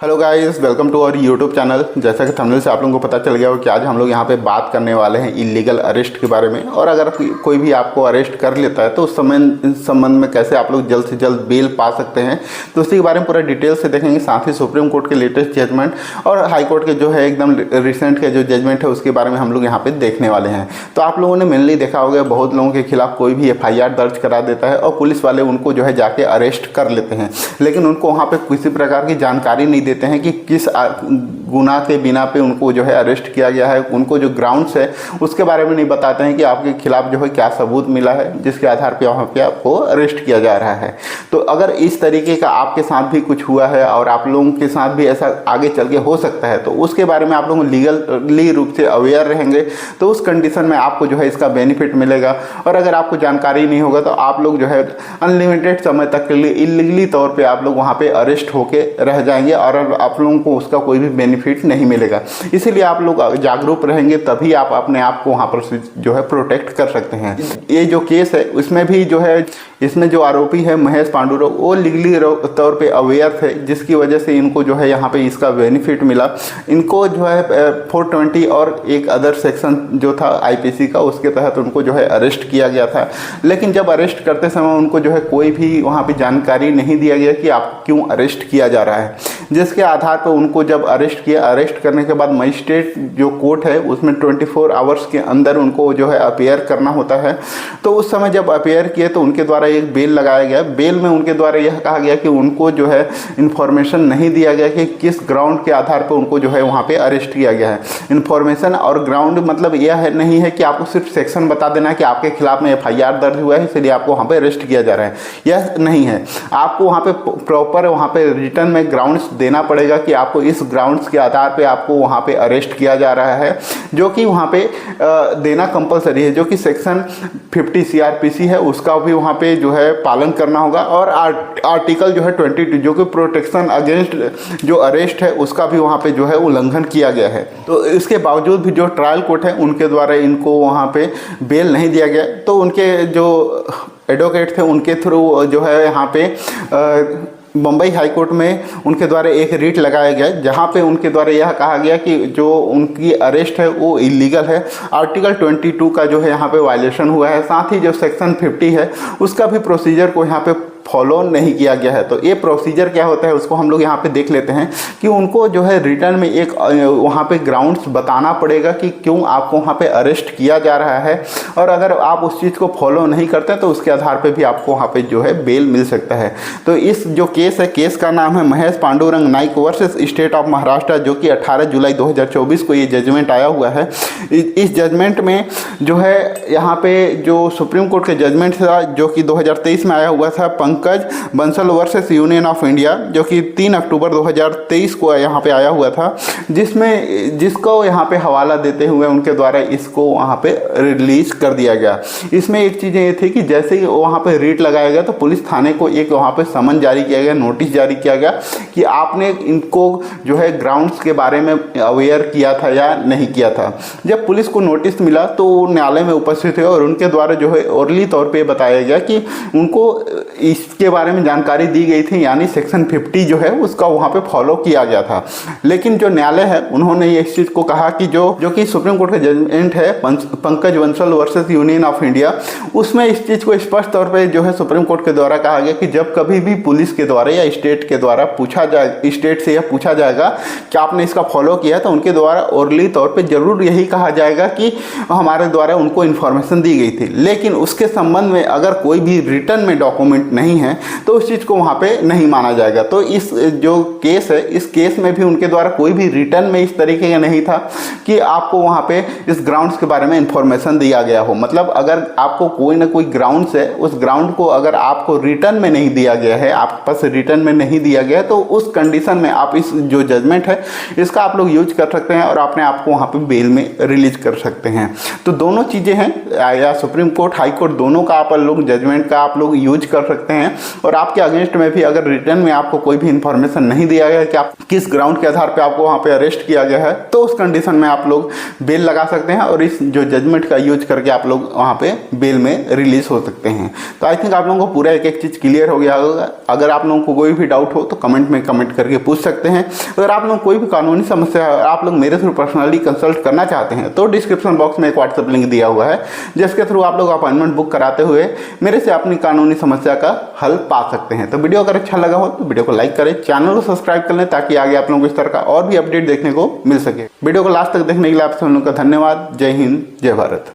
Hello guys, welcome to our YouTube channel. जैसा कि thumbnail से आप लोगों को पता चल गया हो कि आज हम लोग यहाँ पे बात करने वाले हैं इलीगल अरेस्ट के बारे में। और अगर कोई भी आपको अरेस्ट कर लेता है तो उस संबंध में कैसे आप लोग जल्द से जल्द बेल पा सकते हैं, तो उसी के बारे में पूरा डिटेल से देखेंगे। साथ ही सुप्रीम कोर्ट के लेटेस्ट जजमेंट और हाई कोर्ट के जो है एकदम रिसेंट के जो जजमेंट है उसके बारे में हम लोग यहाँ पे देखने वाले हैं। तो आप लोगों ने मेनली देखा होगा, बहुत लोगों के खिलाफ कोई भी FIR दर्ज करा देता है और पुलिस वाले उनको जो है जाके अरेस्ट कर लेते हैं, लेकिन उनको वहाँ पे किसी प्रकार की जानकारी नहीं देते हैं कि किस गुनाह के बिना पे उनको जो है अरेस्ट किया गया है। उनको जो ग्राउंड्स है उसके बारे में नहीं बताते हैं कि आपके खिलाफ जो है क्या सबूत मिला है जिसके आधार पे वहाँ पे आपको अरेस्ट किया जा रहा है। तो अगर इस तरीके का आपके साथ भी कुछ हुआ है और आप लोगों के साथ भी ऐसा आगे चल के हो सकता है, तो उसके बारे में आप लोग लीगली रूप से अवेयर रहेंगे तो उस कंडीशन में आपको जो है इसका बेनिफिट मिलेगा। और अगर आपको जानकारी नहीं होगा तो आप लोग जो है अनलिमिटेड समय तक के लिए इलीगली तौर पर आप लोग वहाँ पर अरेस्ट होके रह जाएंगे और आप लोगों को उसका कोई भी बेनिफिट नहीं मिलेगा। इसीलिए आप लोग जागरूक रहेंगे तभी आप अपने आप को वहाँ पर जो है प्रोटेक्ट कर सकते हैं। ये जो केस है उसमें भी जो है इसमें जो आरोपी है महेश पांडुरंग वो लीगली तौर पे अवेयर थे, जिसकी वजह से इनको जो है यहाँ पे इसका बेनिफिट मिला। इनको जो है 420 और एक अदर सेक्शन जो था IPC का उसके तहत उनको जो है अरेस्ट किया गया था। लेकिन जब अरेस्ट करते समय उनको जो है कोई भी वहाँ पे जानकारी नहीं दिया गया कि आप क्यों अरेस्ट किया जा रहा है, जिसके आधार पर उनको जब अरेस्ट किया, अरेस्ट करने के बाद मजिस्ट्रेट जो कोर्ट है उसमें 24 आवर्स के अंदर उनको जो है अपीयर करना होता है। तो उस समय जब अपीयर किए तो उनके द्वारा एक बेल लगाया गया। बेल में उनके द्वारा यह कहा गया कि उनको जो है इन्फॉर्मेशन नहीं दिया गया कि किस ग्राउंड के आधार पर उनको जो है वहाँ पे अरेस्ट किया गया है। इन्फॉर्मेशन और ग्राउंड मतलब यह है नहीं है कि आपको सिर्फ सेक्शन बता देना कि आपके खिलाफ में FIR दर्ज हुआ है इसलिए आपको वहाँ पे अरेस्ट किया जा रहा है, यह नहीं है। आपको वहाँ पे प्रॉपर वहाँ पे रिटर्न में ग्राउंड्स देना पड़ेगा कि आपको इस ग्राउंड्स के आधार पे आपको वहाँ पे अरेस्ट किया जा रहा है, जो कि वहाँ पे देना कंपलसरी है, जो कि सेक्शन 50 CRPC है उसका भी वहाँ पे जो है पालन करना होगा। और आर्टिकल जो है 22 जो कि प्रोटेक्शन अगेंस्ट जो अरेस्ट है उसका भी वहाँ पे जो है उल्लंघन किया गया है। तो इसके बावजूद भी जो ट्रायल कोर्ट है उनके द्वारा इनको वहाँ पे बेल नहीं दिया गया। तो उनके जो एडवोकेट थे उनके थ्रू जो है यहाँ पे मुंबई हाई कोर्ट में उनके द्वारा एक रिट लगाया गया जहां पे उनके द्वारा यह कहा गया कि जो उनकी अरेस्ट है वो इलीगल है। आर्टिकल 22 का जो है यहाँ पे वायलेशन हुआ है। साथ ही जो सेक्शन 50 है उसका भी प्रोसीजर को यहाँ पे फॉलो नहीं किया गया है। तो ये प्रोसीजर क्या होता है उसको हम लोग यहाँ पे देख लेते हैं कि उनको जो है रिटर्न में एक वहाँ पे ग्राउंड्स बताना पड़ेगा कि क्यों आपको वहाँ पे अरेस्ट किया जा रहा है। और अगर आप उस चीज़ को फॉलो नहीं करते तो उसके आधार पे भी आपको वहाँ पे जो है बेल मिल सकता है। तो इस जो केस है, केस का नाम है Mahesh Pandurang Naik versus state of Maharashtra, जो कि 18 जुलाई 2024 को ये जजमेंट आया हुआ है। इस जजमेंट में जो है यहाँ पे जो सुप्रीम कोर्ट के जजमेंट था जो कि 2023 में आया हुआ था, Pankaj Bansal versus union of India, जो कि 3 अक्टूबर 2023 को यहाँ पे आया हुआ था, जिसको यहाँ पे हवाला देते हुए उनके द्वारा इसको वहाँ पे रिलीज कर दिया गया। इसमें एक चीज़ ये थी कि जैसे ही वहाँ पे रीट लगाया गया तो पुलिस थाने को एक वहाँ पे समन जारी किया गया, नोटिस जारी किया गया कि आपने इनको जो है ग्राउंड्स के बारे में अवेयर किया था या नहीं किया था। जब पुलिस को नोटिस मिला तो न्यायालय में उपस्थित हुए और उनके द्वारा जो है ओरली तौर पर बताया गया कि उनको इसके बारे में जानकारी दी गई थी, यानी सेक्शन 50 जो है उसका वहाँ पे फॉलो किया गया था। लेकिन जो न्यायालय है उन्होंने इस चीज़ को कहा कि जो कि सुप्रीम कोर्ट का जजमेंट है Pankaj Bansal versus union of India, उसमें इस चीज़ को स्पष्ट तौर पे जो है सुप्रीम कोर्ट के द्वारा कहा गया कि जब कभी भी पुलिस के द्वारा या स्टेट के द्वारा स्टेट से यह पूछा जाएगा कि आपने इसका फॉलो किया, तो उनके द्वारा ओरली तौर पर जरूर यही कहा जाएगा कि हमारे द्वारा उनको इन्फॉर्मेशन दी गई थी। लेकिन उसके संबंध में अगर कोई भी रिटर्न में डॉक्यूमेंट नहीं है तो उस चीज़ को वहाँ पे नहीं माना जाएगा। तो इस जो केस है, इस केस में भी उनके द्वारा कोई भी रिटर्न में इस तरीके का नहीं था कि आपको वहाँ पे इस ग्राउंड्स के बारे में इंफॉर्मेशन दिया गया हो। मतलब अगर आपको कोई ना कोई ग्राउंड्स है, उस ग्राउंड को अगर आपको रिटर्न में नहीं दिया गया है, आपके पास रिटर्न में नहीं दिया गया है, तो उस कंडीशन में आप इस जो जजमेंट है इसका आप लोग यूज कर सकते हैं और अपने आप को वहाँ पे बेल में रिलीज कर सकते हैं। तो दोनों चीज़ें हैं, या सुप्रीम कोर्ट हाई कोर्ट दोनों का आप लोग जजमेंट का आप लोग यूज कर सकते हैं हैं और आपके अगेंस्ट में भी अगर रिटर्न में आपको कोई भी इंफॉर्मेशन नहीं दिया गया कि आप किस ग्राउंड के आधार पर आपको वहाँ पे अरेस्ट किया गया है, तो उस कंडीशन में आप लोग बेल लगा सकते हैं और इस जो जजमेंट का यूज करके आप लोग वहाँ पे बेल में रिलीज हो सकते हैं। तो आई थिंक आप लोगों को पूरा एक एक चीज़ क्लियर हो गया होगा। अगर आप लोगों को कोई भी डाउट हो तो कमेंट में कमेंट करके पूछ सकते हैं। अगर आप लोग कोई भी कानूनी समस्या आप लोग मेरे थ्रू पर्सनली कंसल्ट करना चाहते हैं तो डिस्क्रिप्शन बॉक्स में एक व्हाट्सएप लिंक दिया हुआ है, जिसके थ्रू आप लोग अपॉइंटमेंट बुक कराते हुए मेरे से अपनी कानूनी समस्या का हल पा सकते हैं। तो वीडियो अगर अच्छा लगा हो तो वीडियो को लाइक करें, चैनल को सब्सक्राइब कर लें ताकि आगे आप लोगों को इस तरह का और भी अपडेट देखने को मिल सके। वीडियो को लास्ट तक देखने के लिए आप सब लोगों का धन्यवाद। जय हिंद, जय भारत।